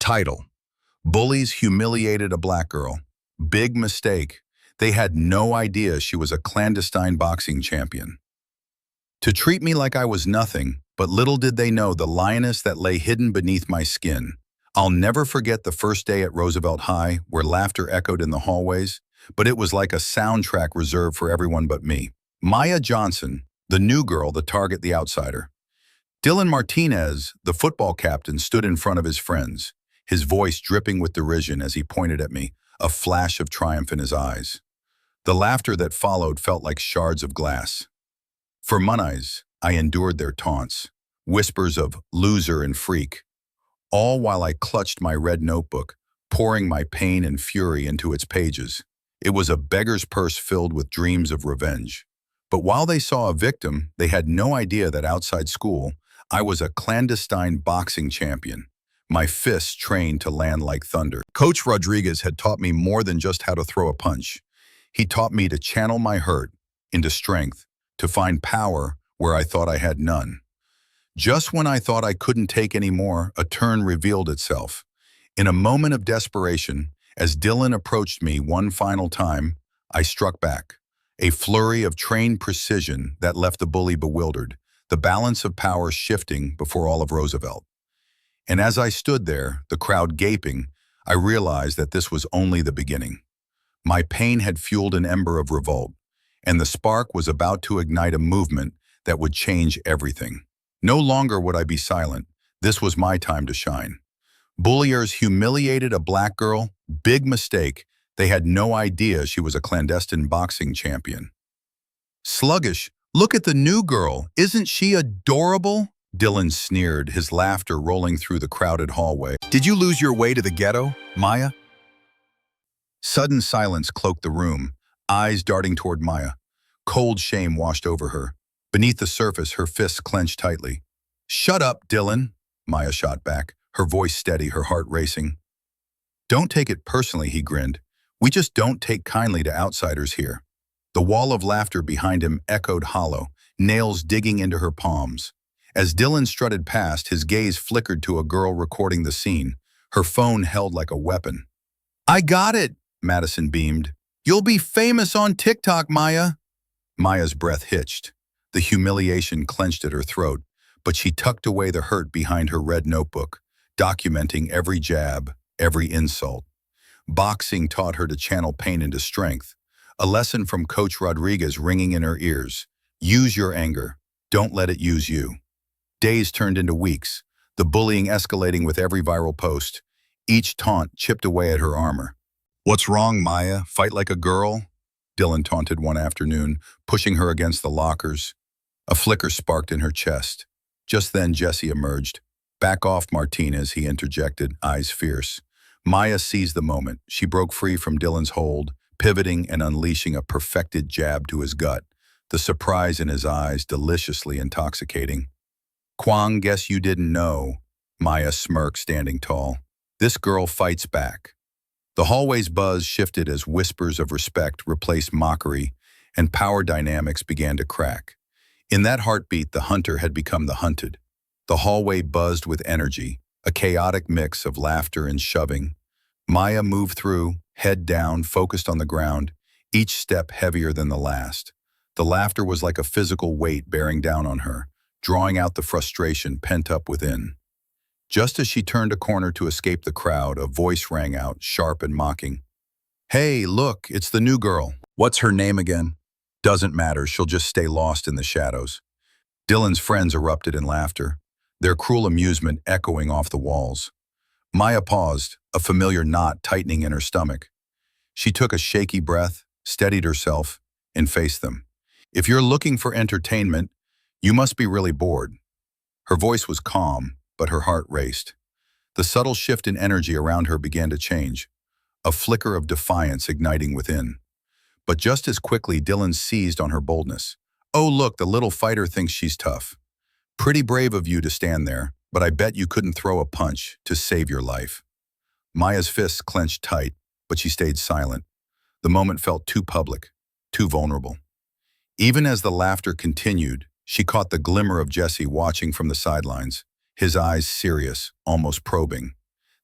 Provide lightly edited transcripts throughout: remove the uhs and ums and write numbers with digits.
Title: Bullies humiliated a black girl. Big mistake. They had no idea she was a clandestine boxing champion. To treat me like I was nothing, but little did they know the lioness that lay hidden beneath my skin. I'll never forget the first day at Roosevelt High, where laughter echoed in the hallways, but it was like a soundtrack reserved for everyone but me. Maya Johnson, the new girl, the target, the outsider. Dylan Martinez, the football captain, stood in front of his friends, his voice dripping with derision as he pointed at me, a flash of triumph in his eyes. The laughter that followed felt like shards of glass. For months, I endured their taunts, whispers of loser and freak, all while I clutched my red notebook, pouring my pain and fury into its pages. It was a beggar's purse filled with dreams of revenge. But while they saw a victim, they had no idea that outside school, I was a clandestine boxing champion, my fists trained to land like thunder. Coach Rodriguez had taught me more than just how to throw a punch. He taught me to channel my hurt into strength, to find power where I thought I had none. Just when I thought I couldn't take any more, a turn revealed itself. In a moment of desperation, as Dylan approached me one final time, I struck back. A flurry of trained precision that left the bully bewildered, the balance of power shifting before all of Roosevelt. And as I stood there, the crowd gaping, I realized that this was only the beginning. My pain had fueled an ember of revolt, and the spark was about to ignite a movement that would change everything. No longer would I be silent. This was my time to shine. Bulliers humiliated a black girl. Big mistake. They had no idea she was a clandestine boxing champion. Sluggish. Look at the new girl. Isn't she adorable? Dylan sneered, his laughter rolling through the crowded hallway. Did you lose your way to the ghetto, Maya? Sudden silence cloaked the room, eyes darting toward Maya. Cold shame washed over her. Beneath the surface, her fists clenched tightly. Shut up, Dylan, Maya shot back, her voice steady, her heart racing. Don't take it personally, he grinned. We just don't take kindly to outsiders here. The wall of laughter behind him echoed hollow, nails digging into her palms. As Dylan strutted past, his gaze flickered to a girl recording the scene, her phone held like a weapon. I got it, Madison beamed. You'll be famous on TikTok, Maya. Maya's breath hitched. The humiliation clenched at her throat, but she tucked away the hurt behind her red notebook, documenting every jab, every insult. Boxing taught her to channel pain into strength, a lesson from Coach Rodriguez ringing in her ears. Use your anger. Don't let it use you. Days turned into weeks, the bullying escalating with every viral post. Each taunt chipped away at her armor. What's wrong, Maya? Fight like a girl? Dylan taunted one afternoon, pushing her against the lockers. A flicker sparked in her chest. Just then Jesse emerged. Back off, Martinez, he interjected, eyes fierce. Maya seized the moment. She broke free from Dylan's hold, pivoting and unleashing a perfected jab to his gut, the surprise in his eyes deliciously intoxicating. Kwang, guess you didn't know, Maya smirked, standing tall. This girl fights back. The hallway's buzz shifted as whispers of respect replaced mockery, and power dynamics began to crack. In that heartbeat, the hunter had become the hunted. The hallway buzzed with energy, a chaotic mix of laughter and shoving. Maya moved through, head down, focused on the ground, each step heavier than the last. The laughter was like a physical weight bearing down on her, drawing out the frustration pent up within. Just as she turned a corner to escape the crowd, a voice rang out, sharp and mocking. Hey, look, it's the new girl. What's her name again? Doesn't matter, she'll just stay lost in the shadows. Dylan's friends erupted in laughter, their cruel amusement echoing off the walls. Maya paused, a familiar knot tightening in her stomach. She took a shaky breath, steadied herself, and faced them. If you're looking for entertainment, you must be really bored. Her voice was calm, but her heart raced. The subtle shift in energy around her began to change, a flicker of defiance igniting within. But just as quickly, Dylan seized on her boldness. Oh, look, the little fighter thinks she's tough. Pretty brave of you to stand there, but I bet you couldn't throw a punch to save your life. Maya's fists clenched tight, but she stayed silent. The moment felt too public, too vulnerable. Even as the laughter continued, she caught the glimmer of Jesse watching from the sidelines, his eyes serious, almost probing.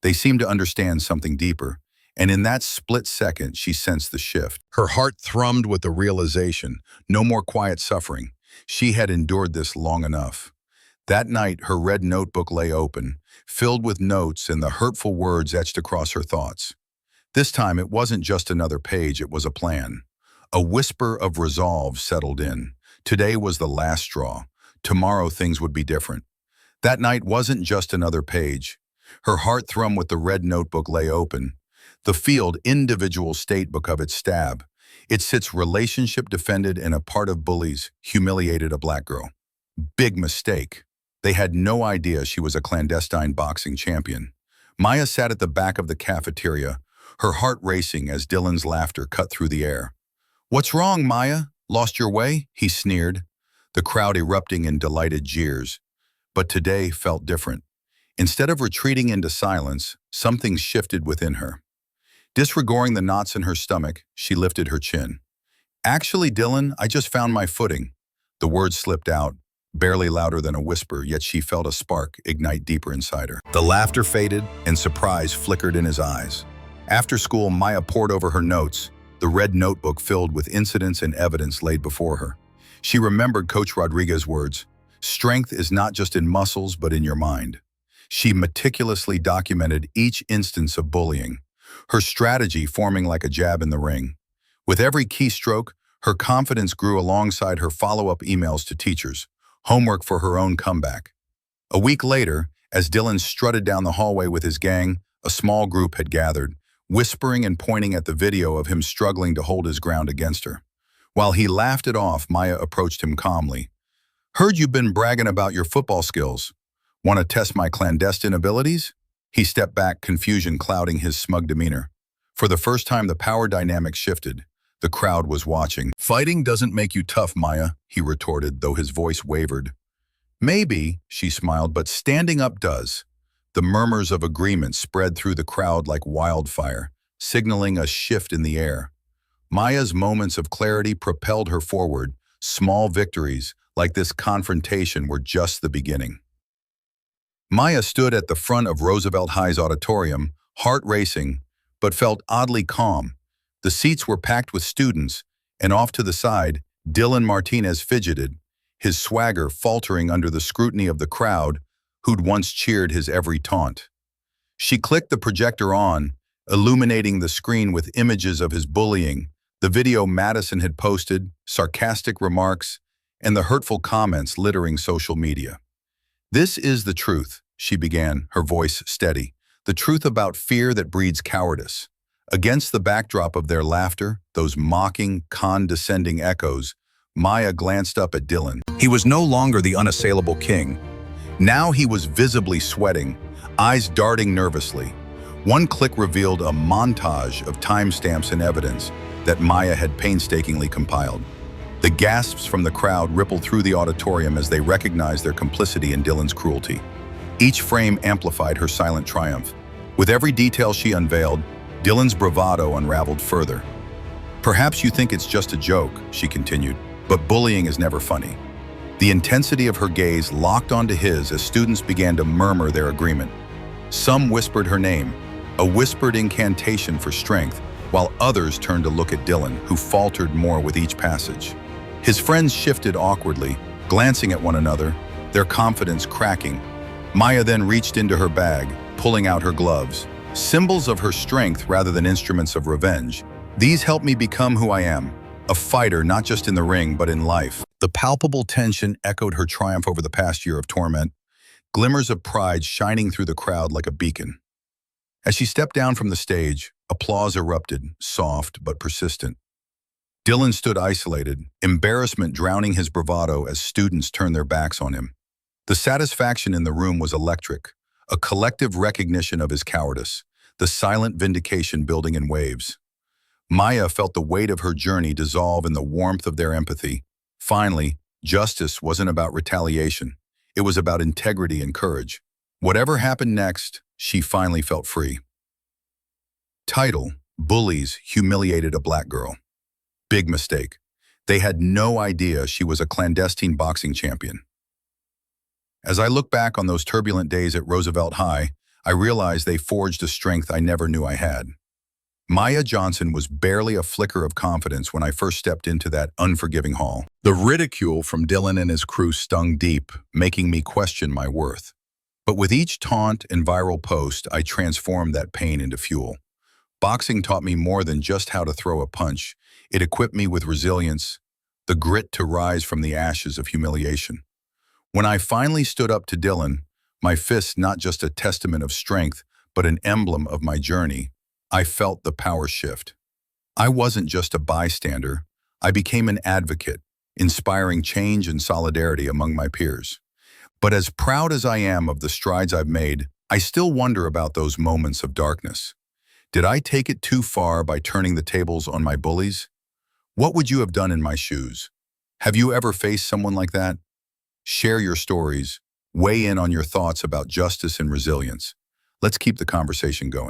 They seemed to understand something deeper, and in that split second, she sensed the shift. Her heart thrummed with the realization, no more quiet suffering. She had endured this long enough. That night, her red notebook lay open, filled with notes and the hurtful words etched across her thoughts. This time, it wasn't just another page, it was a plan. A whisper of resolve settled in. Today was the last straw. Tomorrow, things would be different. That night wasn't just another page. Her heart thrummed with the red notebook lay open. The field, individual statebook of its stab. It sits relationship defended and a part of Bullies humiliated a black girl. Big mistake. They had no idea she was a clandestine boxing champion. Maya sat at the back of the cafeteria, her heart racing as Dylan's laughter cut through the air. "What's wrong, Maya? Lost your way?" he sneered, the crowd erupting in delighted jeers. But today felt different. Instead of retreating into silence, something shifted within her. Disregarding the knots in her stomach, she lifted her chin. "Actually, Dylan, I just found my footing." The words slipped out, barely louder than a whisper, yet she felt a spark ignite deeper inside her. The laughter faded, and surprise flickered in his eyes. After school, Maya pored over her notes, the red notebook filled with incidents and evidence laid before her. She remembered Coach Rodriguez's words, "Strength is not just in muscles, but in your mind." She meticulously documented each instance of bullying, her strategy forming like a jab in the ring. With every keystroke, her confidence grew alongside her follow-up emails to teachers, homework for her own comeback. A week later, as Dylan strutted down the hallway with his gang, a small group had gathered, whispering and pointing at the video of him struggling to hold his ground against her. While he laughed it off, Maya approached him calmly. "Heard you've been bragging about your football skills. Want to test my clandestine abilities?" He stepped back, confusion clouding his smug demeanor. For the first time, the power dynamic shifted. The crowd was watching. "Fighting doesn't make you tough, Maya," he retorted, though his voice wavered. "Maybe," she smiled, "but standing up does." The murmurs of agreement spread through the crowd like wildfire, signaling a shift in the air. Maya's moments of clarity propelled her forward. Small victories, like this confrontation, were just the beginning. Maya stood at the front of Roosevelt High's auditorium, heart racing, but felt oddly calm. The seats were packed with students, and off to the side, Dylan Martinez fidgeted, his swagger faltering under the scrutiny of the crowd who'd once cheered his every taunt. She clicked the projector on, illuminating the screen with images of his bullying, the video Madison had posted, sarcastic remarks, and the hurtful comments littering social media. "This is the truth," she began, her voice steady. "The truth about fear that breeds cowardice." Against the backdrop of their laughter, those mocking, condescending echoes, Maya glanced up at Dylan. He was no longer the unassailable king. Now he was visibly sweating, eyes darting nervously. One click revealed a montage of timestamps and evidence that Maya had painstakingly compiled. The gasps from the crowd rippled through the auditorium as they recognized their complicity in Dylan's cruelty. Each frame amplified her silent triumph. With every detail she unveiled, Dylan's bravado unraveled further. "Perhaps you think it's just a joke," she continued, "but bullying is never funny." The intensity of her gaze locked onto his as students began to murmur their agreement. Some whispered her name, a whispered incantation for strength, while others turned to look at Dylan, who faltered more with each passage. His friends shifted awkwardly, glancing at one another, their confidence cracking. Maya then reached into her bag, pulling out her gloves. Symbols of her strength rather than instruments of revenge. "These help me become who I am, a fighter not just in the ring but in life." The palpable tension echoed her triumph over the past year of torment, glimmers of pride shining through the crowd like a beacon. As she stepped down from the stage, applause erupted, soft but persistent. Dylan stood isolated, embarrassment drowning his bravado as students turned their backs on him. The satisfaction in the room was electric, a collective recognition of his cowardice, the silent vindication building in waves. Maya felt the weight of her journey dissolve in the warmth of their empathy. Finally, justice wasn't about retaliation. It was about integrity and courage. Whatever happened next, she finally felt free. Title: Bullies humiliated a black girl. Big mistake. They had no idea she was a clandestine boxing champion. As I look back on those turbulent days at Roosevelt High, I realized they forged a strength I never knew I had. Maya Johnson was barely a flicker of confidence when I first stepped into that unforgiving hall. The ridicule from Dylan and his crew stung deep, making me question my worth. But with each taunt and viral post, I transformed that pain into fuel. Boxing taught me more than just how to throw a punch. It equipped me with resilience, the grit to rise from the ashes of humiliation. When I finally stood up to Dylan, my fist not just a testament of strength, but an emblem of my journey, I felt the power shift. I wasn't just a bystander. I became an advocate, inspiring change and solidarity among my peers. But as proud as I am of the strides I've made, I still wonder about those moments of darkness. Did I take it too far by turning the tables on my bullies? What would you have done in my shoes? Have you ever faced someone like that? Share your stories. Weigh in on your thoughts about justice and resilience. Let's keep the conversation going.